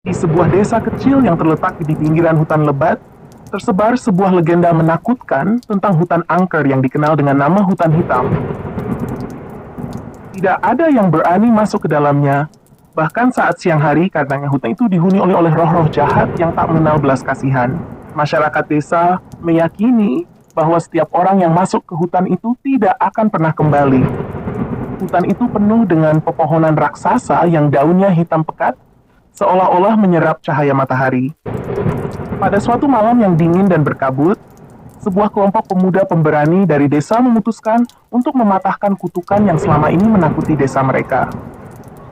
Di sebuah desa kecil yang terletak di pinggiran hutan lebat, tersebar sebuah legenda menakutkan tentang hutan angker yang dikenal dengan nama hutan hitam. Tidak ada yang berani masuk ke dalamnya, bahkan saat siang hari katanya hutan itu dihuni oleh roh-roh jahat yang tak mengenal belas kasihan. Masyarakat desa meyakini bahwa setiap orang yang masuk ke hutan itu tidak akan pernah kembali. Hutan itu penuh dengan pepohonan raksasa yang daunnya hitam pekat, seolah-olah menyerap cahaya matahari. Pada suatu malam yang dingin dan berkabut, sebuah kelompok pemuda pemberani dari desa memutuskan untuk mematahkan kutukan yang selama ini menakuti desa mereka.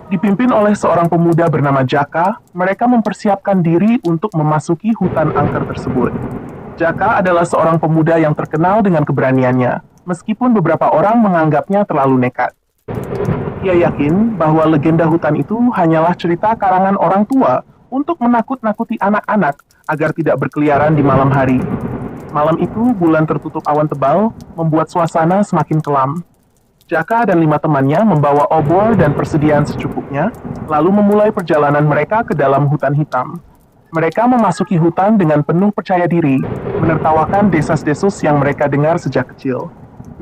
Dipimpin oleh seorang pemuda bernama Jaka, mereka mempersiapkan diri untuk memasuki hutan angker tersebut. Jaka adalah seorang pemuda yang terkenal dengan keberaniannya, meskipun beberapa orang menganggapnya terlalu nekat. Ia yakin bahwa legenda hutan itu hanyalah cerita karangan orang tua untuk menakut-nakuti anak-anak agar tidak berkeliaran di malam hari. Malam itu, bulan tertutup awan tebal, membuat suasana semakin kelam. Jaka dan 5 temannya membawa obor dan persediaan secukupnya, lalu memulai perjalanan mereka ke dalam hutan hitam. Mereka memasuki hutan dengan penuh percaya diri, menertawakan desas-desus yang mereka dengar sejak kecil.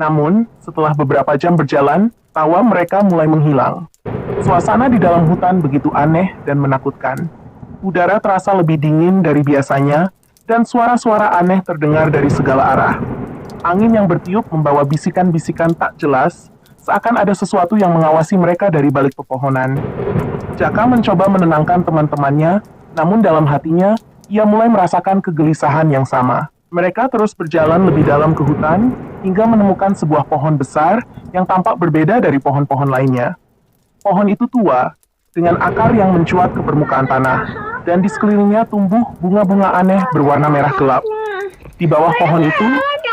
Namun, setelah beberapa jam berjalan, tawa mereka mulai menghilang. Suasana di dalam hutan begitu aneh dan menakutkan. Udara terasa lebih dingin dari biasanya, dan suara-suara aneh terdengar dari segala arah. Angin yang bertiup membawa bisikan-bisikan tak jelas, seakan ada sesuatu yang mengawasi mereka dari balik pepohonan. Jaka mencoba menenangkan teman-temannya, namun dalam hatinya, ia mulai merasakan kegelisahan yang sama. Mereka terus berjalan lebih dalam ke hutan, hingga menemukan sebuah pohon besar yang tampak berbeda dari pohon-pohon lainnya. Pohon itu tua, dengan akar yang mencuat ke permukaan tanah, dan di sekelilingnya tumbuh bunga-bunga aneh berwarna merah gelap. Di bawah pohon itu,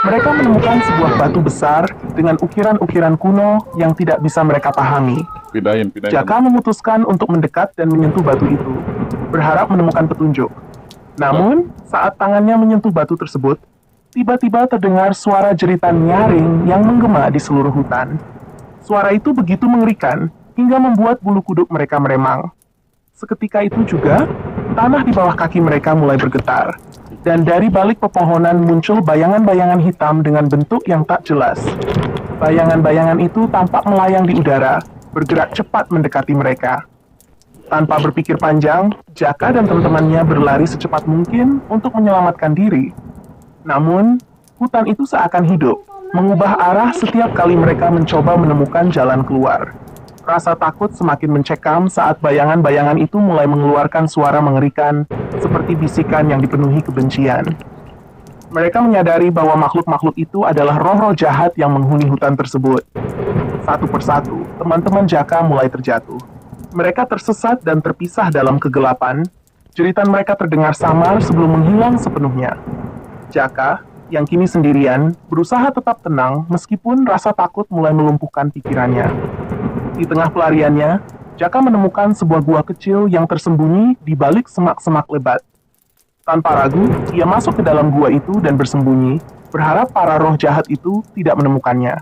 mereka menemukan sebuah batu besar dengan ukiran-ukiran kuno yang tidak bisa mereka pahami. Pindahin. Jaka memutuskan untuk mendekat dan menyentuh batu itu, berharap menemukan petunjuk. Namun, saat tangannya menyentuh batu tersebut, tiba-tiba terdengar suara jeritan nyaring yang menggema di seluruh hutan. Suara itu begitu mengerikan, hingga membuat bulu kuduk mereka meremang. Seketika itu juga, tanah di bawah kaki mereka mulai bergetar, dan dari balik pepohonan muncul bayangan-bayangan hitam dengan bentuk yang tak jelas. Bayangan-bayangan itu tampak melayang di udara, bergerak cepat mendekati mereka. Tanpa berpikir panjang, Jaka dan teman-temannya berlari secepat mungkin untuk menyelamatkan diri. Namun, hutan itu seakan hidup, mengubah arah setiap kali mereka mencoba menemukan jalan keluar. Rasa takut semakin mencekam saat bayangan-bayangan itu mulai mengeluarkan suara mengerikan, seperti bisikan yang dipenuhi kebencian. Mereka menyadari bahwa makhluk-makhluk itu adalah roh-roh jahat yang menghuni hutan tersebut. Satu persatu, teman-teman Jaka mulai terjatuh. Mereka tersesat dan terpisah dalam kegelapan. Jeritan mereka terdengar samar sebelum menghilang sepenuhnya. Jaka, yang kini sendirian, berusaha tetap tenang meskipun rasa takut mulai melumpuhkan pikirannya. Di tengah pelariannya, Jaka menemukan sebuah gua kecil yang tersembunyi di balik semak-semak lebat. Tanpa ragu, ia masuk ke dalam gua itu dan bersembunyi, berharap para roh jahat itu tidak menemukannya.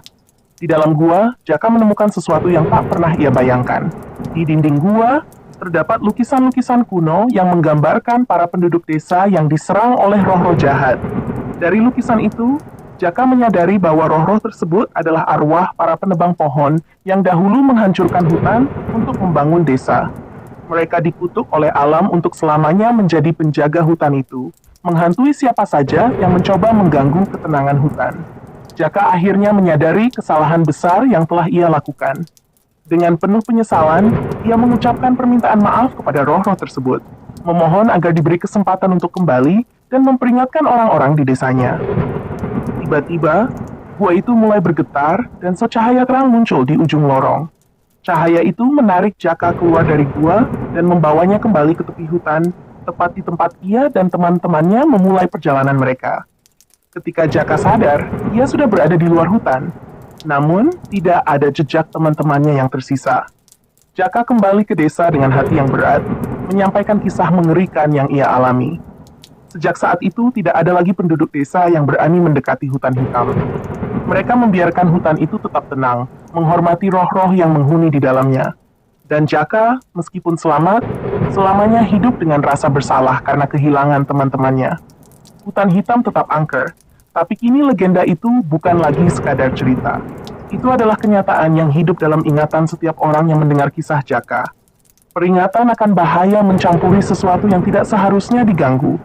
Di dalam gua, Jaka menemukan sesuatu yang tak pernah ia bayangkan. Di dinding gua, terdapat lukisan-lukisan kuno yang menggambarkan para penduduk desa yang diserang oleh roh-roh jahat. Dari lukisan itu, Jaka menyadari bahwa roh-roh tersebut adalah arwah para penebang pohon yang dahulu menghancurkan hutan untuk membangun desa. Mereka dikutuk oleh alam untuk selamanya menjadi penjaga hutan itu, menghantui siapa saja yang mencoba mengganggu ketenangan hutan. Jaka akhirnya menyadari kesalahan besar yang telah ia lakukan. Dengan penuh penyesalan, ia mengucapkan permintaan maaf kepada roh-roh tersebut, memohon agar diberi kesempatan untuk kembali dan memperingatkan orang-orang di desanya. Tiba-tiba, gua itu mulai bergetar dan secahaya terang muncul di ujung lorong. Cahaya itu menarik Jaka keluar dari gua dan membawanya kembali ke tepi hutan, tepat di tempat ia dan teman-temannya memulai perjalanan mereka. Ketika Jaka sadar, ia sudah berada di luar hutan. Namun, tidak ada jejak teman-temannya yang tersisa. Jaka kembali ke desa dengan hati yang berat, menyampaikan kisah mengerikan yang ia alami. Sejak saat itu, tidak ada lagi penduduk desa yang berani mendekati hutan hitam. Mereka membiarkan hutan itu tetap tenang, menghormati roh-roh yang menghuni di dalamnya. Dan Jaka, meskipun selamat, selamanya hidup dengan rasa bersalah karena kehilangan teman-temannya. Hutan hitam tetap angker, tapi kini legenda itu bukan lagi sekadar cerita. Itu adalah kenyataan yang hidup dalam ingatan setiap orang yang mendengar kisah Jaka. Peringatan akan bahaya mencampuri sesuatu yang tidak seharusnya diganggu,